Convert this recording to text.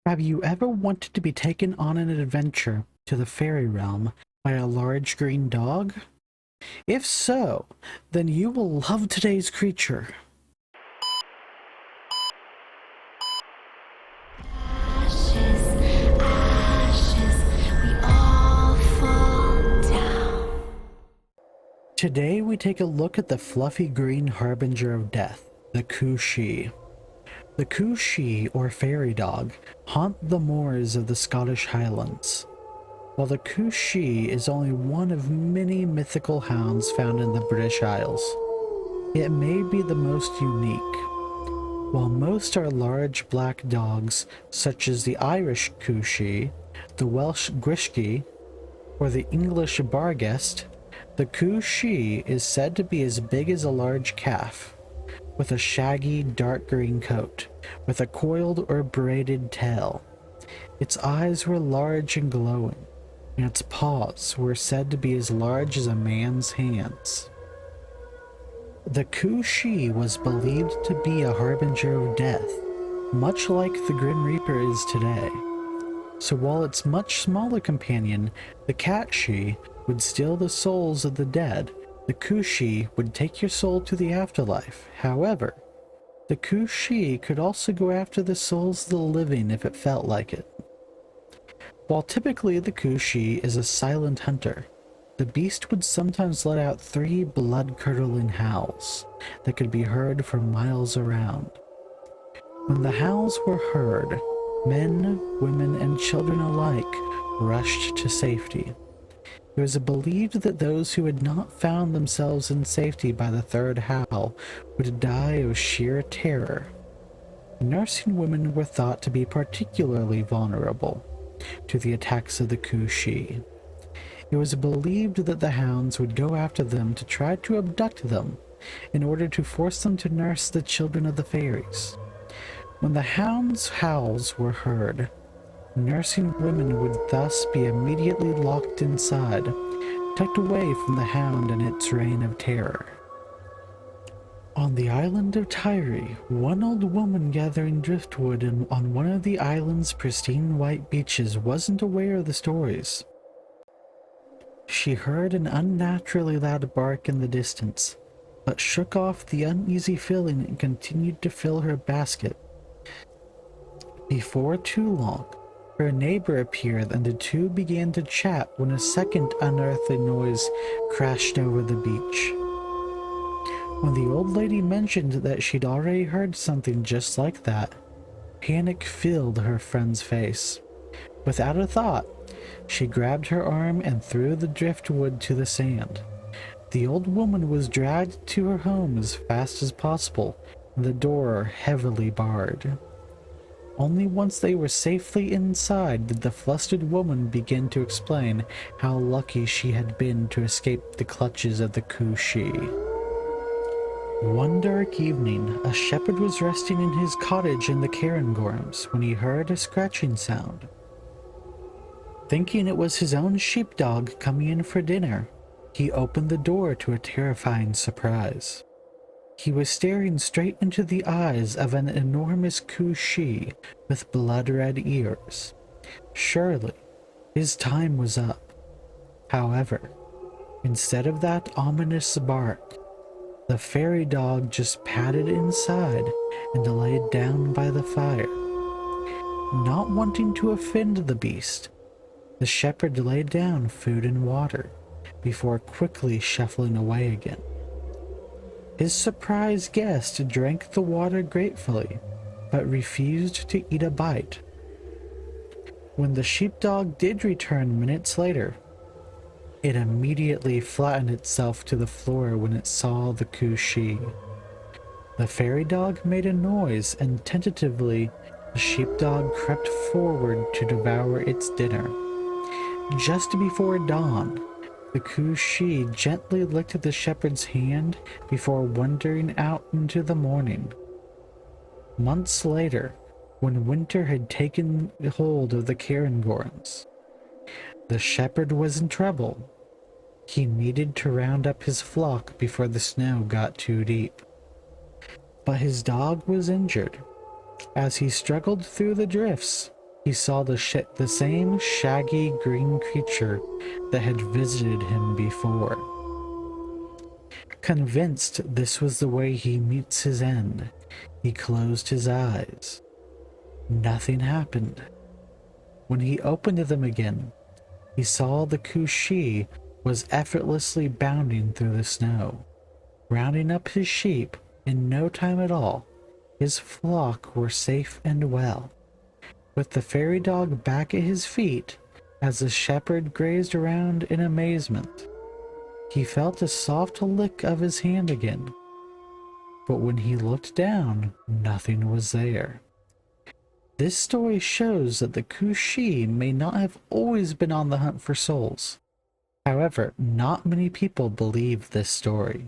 Have you ever wanted to be taken on an adventure to the fairy realm by a large green dog? If so, then you will love today's creature. Ashes, ashes, we all fall down. Today we take a look at the fluffy green harbinger of death, the Cooshie. The Cooshie, or fairy dog, haunt the moors of the Scottish Highlands. While the Cooshie is only one of many mythical hounds found in the British Isles, it may be the most unique. While most are large black dogs, such as the Irish Cooshie, the Welsh Grishki, or the English Barghest, the Cooshie is said to be as big as a large calf, with a shaggy dark green coat, with a coiled or braided tail. Its eyes were large and glowing, and its paws were said to be as large as a man's hands. The Cooshie was believed to be a harbinger of death, much like the Grim Reaper is today. So while its much smaller companion, the Catshie, would steal the souls of the dead, the Cooshie would take your soul to the afterlife. However, the Cooshie could also go after the souls of the living if it felt like it. While typically the Cooshie is a silent hunter, the beast would sometimes let out 3 blood-curdling howls that could be heard for miles around. When the howls were heard, men, women, and children alike rushed to safety. It was believed that those who had not found themselves in safety by the 3rd howl would die of sheer terror. Nursing women were thought to be particularly vulnerable to the attacks of the Cooshie. It was believed that the hounds would go after them to try to abduct them in order to force them to nurse the children of the fairies. When the hounds' howls were heard, nursing women would thus be immediately locked inside, tucked away from the hound and its reign of terror. On the island of Tyre, one old woman gathering driftwood on one of the island's pristine white beaches wasn't aware of the stories. She heard an unnaturally loud bark in the distance, but shook off the uneasy feeling and continued to fill her basket. Before too long, her neighbor appeared and the two began to chat when a second unearthly noise crashed over the beach. When the old lady mentioned that she'd already heard something just like that, panic filled her friend's face. Without a thought, she grabbed her arm and threw the driftwood to the sand. The old woman was dragged to her home as fast as possible, and the door heavily barred. Only once they were safely inside did the flustered woman begin to explain how lucky she had been to escape the clutches of the Cooshie. One dark evening, a shepherd was resting in his cottage in the Cairngorms when he heard a scratching sound. Thinking it was his own sheepdog coming in for dinner, he opened the door to a terrifying surprise. He was staring straight into the eyes of an enormous Cooshie with blood-red ears. Surely, his time was up. However, instead of that ominous bark, the fairy dog just padded inside and laid down by the fire. Not wanting to offend the beast, the shepherd laid down food and water before quickly shuffling away again. His surprised guest drank the water gratefully, but refused to eat a bite. When the sheepdog did return minutes later, it immediately flattened itself to the floor when it saw the Cooshie. The fairy dog made a noise, and tentatively, the sheepdog crept forward to devour its dinner. Just before dawn, the Cooshie gently licked the shepherd's hand before wandering out into the morning. Months later, when winter had taken hold of the Cairngorms, the shepherd was in trouble. He needed to round up his flock before the snow got too deep. But his dog was injured. As he struggled through the drifts, he saw the same shaggy green creature that had visited him before. Convinced this was the way he meets his end, he closed his eyes. Nothing happened. When he opened them again, he saw the Kushi was effortlessly bounding through the snow, rounding up his sheep in no time at all. His flock were safe and well, with the fairy dog back at his feet as the shepherd grazed around in amazement. He felt a soft lick of his hand again, but when he looked down, nothing was there. This story shows that the Kushi may not have always been on the hunt for souls. However, not many people believe this story.